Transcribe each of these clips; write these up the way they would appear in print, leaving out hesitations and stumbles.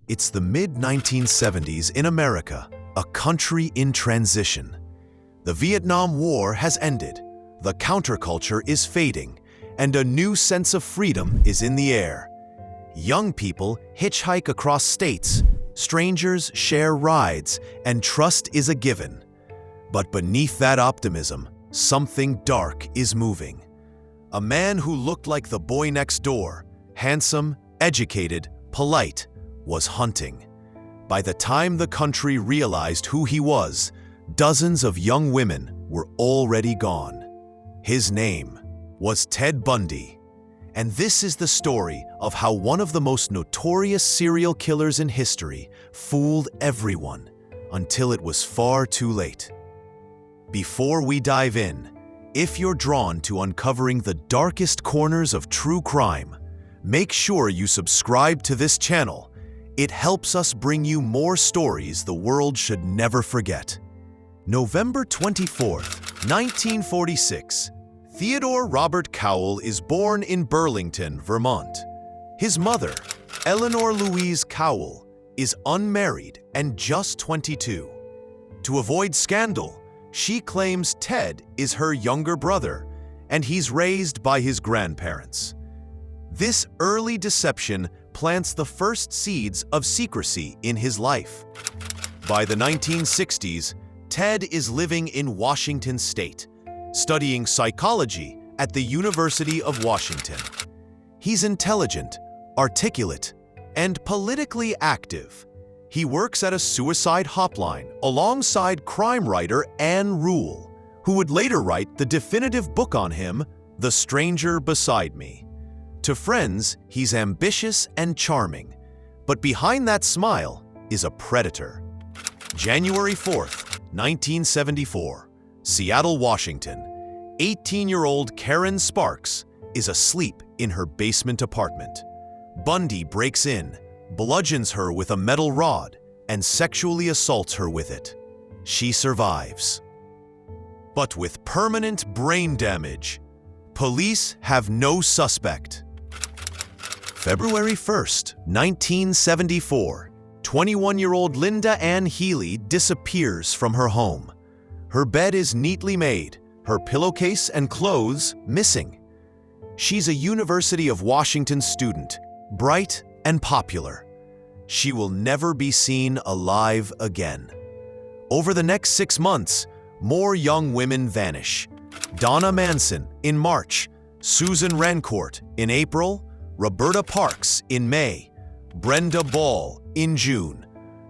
It's the mid-1970s in America, a country in transition. The Vietnam War has ended, the counterculture is fading, and a new sense of freedom is in the air. Young people hitchhike across states, strangers share rides, and trust is a given. But beneath that optimism, something dark is moving. A man who looked like the boy next door, handsome, educated, polite, was hunting. By the time the country realized who he was, dozens of young women were already gone. His name was Ted Bundy. And this is the story of how one of the most notorious serial killers in history fooled everyone until it was far too late. Before we dive in, if you're drawn to uncovering the darkest corners of true crime, make sure you subscribe to this channel. It helps us bring you more stories the world should never forget. November 24th, 1946. Theodore Robert Cowell is born in Burlington, Vermont. His mother, Eleanor Louise Cowell, is unmarried and just 22. To avoid scandal, she claims Ted is her younger brother, and he's raised by his grandparents. This early deception plants the first seeds of secrecy in his life. By the 1960s, Ted is living in Washington State, studying psychology at the University of Washington. He's intelligent, articulate, and politically active. He works at a suicide hotline alongside crime writer Anne Rule, who would later write the definitive book on him, The Stranger Beside Me. To friends, he's ambitious and charming, but behind that smile is a predator. January 4th, 1974, Seattle, Washington. 18-year-old Karen Sparks is asleep in her basement apartment. Bundy breaks in, bludgeons her with a metal rod, and sexually assaults her with it. She survives. But with permanent brain damage, police have no suspect. February 1st, 1974, 21-year-old Linda Ann Healy disappears from her home. Her bed is neatly made, her pillowcase and clothes missing. She's a University of Washington student, bright and popular. She will never be seen alive again. Over the next 6 months, more young women vanish. Donna Manson in March, Susan Rancourt in April, Roberta Parks in May, Brenda Ball in June,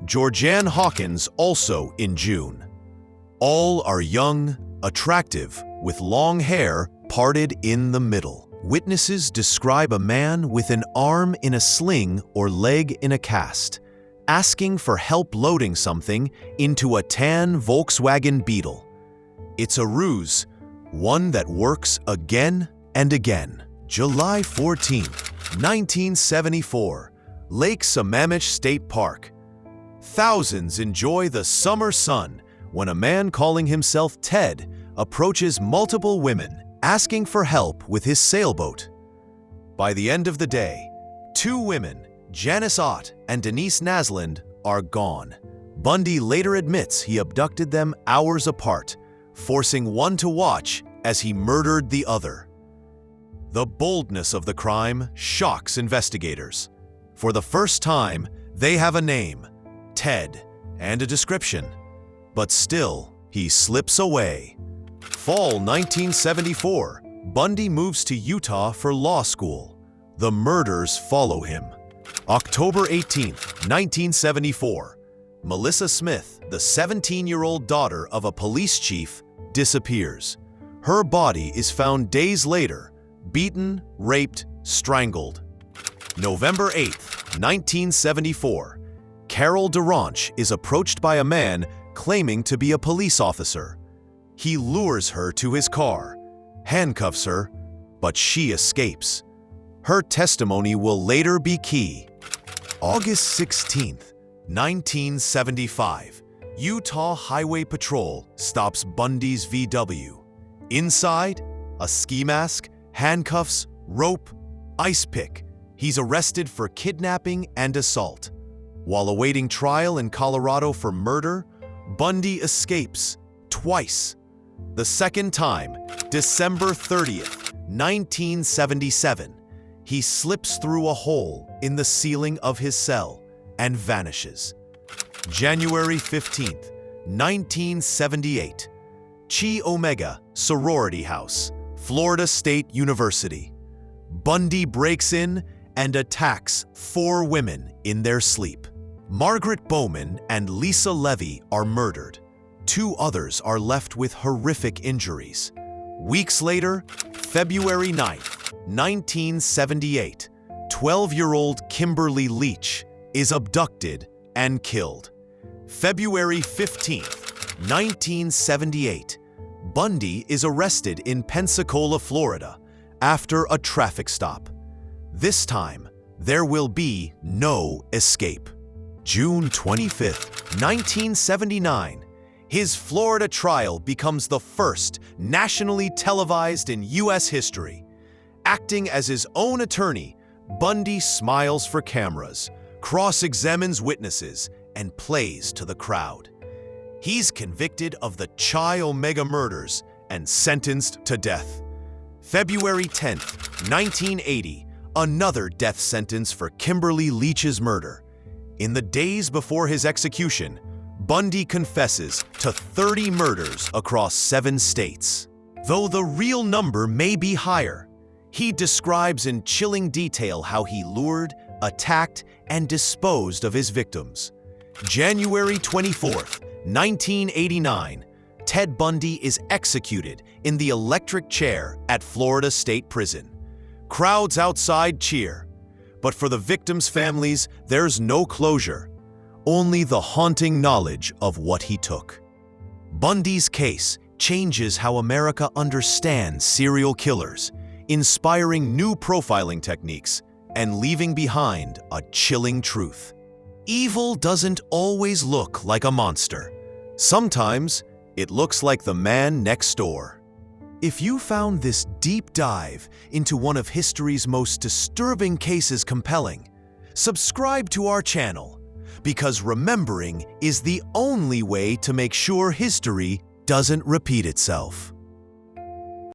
Georgianne Hawkins also in June. All are young, attractive, with long hair parted in the middle. Witnesses describe a man with an arm in a sling or leg in a cast, asking for help loading something into a tan Volkswagen Beetle. It's a ruse, one that works again and again. July 14th, 1974, Lake Sammamish State Park. Thousands enjoy the summer sun when a man calling himself Ted approaches multiple women, asking for help with his sailboat. By the end of the day, 2 women, Janice Ott and Denise Nasland, are gone. Bundy later admits he abducted them hours apart, forcing one to watch as he murdered the other. The boldness of the crime shocks investigators. For the first time, they have a name, Ted, and a description. But still, he slips away. Fall 1974, Bundy moves to Utah for law school. The murders follow him. October 18th, 1974, Melissa Smith, the 17-year-old daughter of a police chief, disappears. Her body is found days later, beaten, raped, strangled. November 8th, 1974, Carol DeRanche is approached by a man claiming to be a police officer. He lures her to his car, handcuffs her, but she escapes. Her testimony will later be key. August 16th, 1975, Utah Highway Patrol stops Bundy's VW. Inside, a ski mask, handcuffs, rope, ice pick. He's arrested for kidnapping and assault. While awaiting trial in Colorado for murder, Bundy escapes twice. The second time, December 30th, 1977, he slips through a hole in the ceiling of his cell and vanishes. January 15th, 1978, Chi Omega Sorority House, Florida State University. Bundy breaks in and attacks 4 women in their sleep. Margaret Bowman and Lisa Levy are murdered. 2 others are left with horrific injuries. Weeks later, February 9th, 1978, 12-year-old Kimberly Leach is abducted and killed. February 15th, 1978, Bundy is arrested in Pensacola, Florida, after a traffic stop. This time, there will be no escape. June 25th, 1979, his Florida trial becomes the first nationally televised in U.S. history. Acting as his own attorney, Bundy smiles for cameras, cross-examines witnesses, and plays to the crowd. He's convicted of the Chi Omega murders and sentenced to death. February 10th, 1980, another death sentence for Kimberly Leach's murder. In the days before his execution, Bundy confesses to 30 murders across 7 states. Though the real number may be higher, he describes in chilling detail how he lured, attacked, and disposed of his victims. January 24th, 1989, Ted Bundy is executed in the electric chair at Florida State Prison. Crowds outside cheer, but for the victims' families, there's no closure, only the haunting knowledge of what he took. Bundy's case changes how America understands serial killers, inspiring new profiling techniques and leaving behind a chilling truth. Evil doesn't always look like a monster. Sometimes it looks like the man next door. If you found this deep dive into one of history's most disturbing cases compelling, subscribe to our channel, because remembering is the only way to make sure history doesn't repeat itself.